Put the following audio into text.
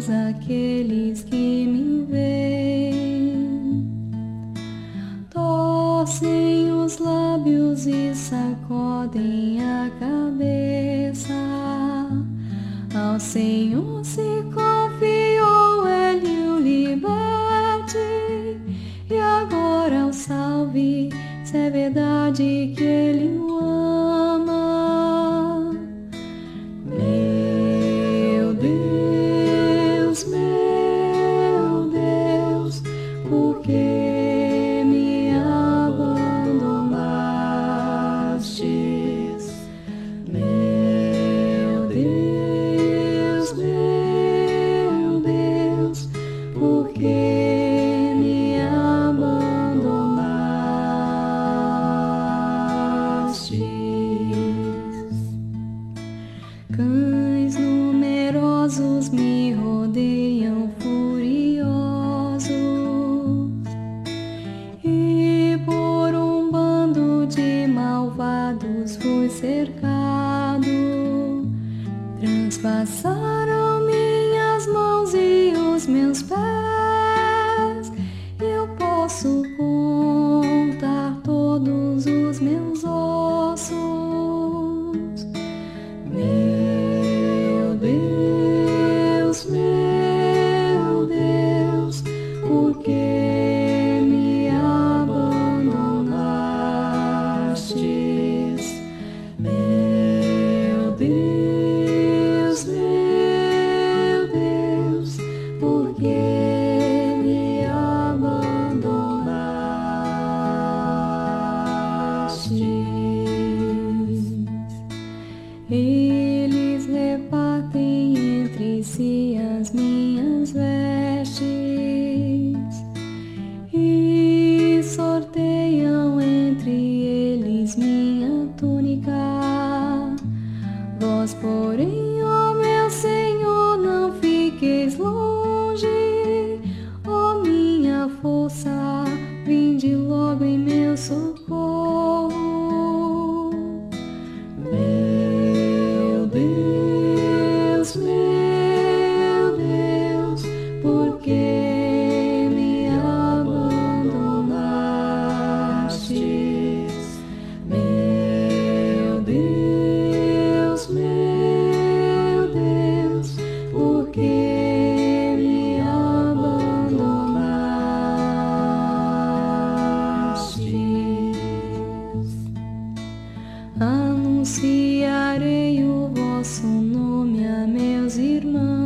todos aqueles que me veem. Torcem os lábios e sacodem a cabeça. Ao Senhor se confiou, Ele o liberte. E agora o salve, se é verdade que Ele o ama. Meu Deus, por que me abandonastes? Meu Deus, por que me abandonastes? Cães numerosos me rodeiam furiosos, e por um bando de malvados fui cercado. Transpassaram minhas mãos e os meus pés. Eu posso contar todos os meus ossos. Meu Deus, por que me abandonastes? Meu Deus, por que me abandonastes? Eles repartem entre si as minhas vestes e sorteiam entre eles minha túnica. Vós, porém, ó meu Senhor, não fiqueis longe. Ó minha força, vinde logo em meu socorro. Meu Deus, por que me abandonastes? Meu Deus, por que me abandonastes? Anunciarei o vosso nome a meus irmãos.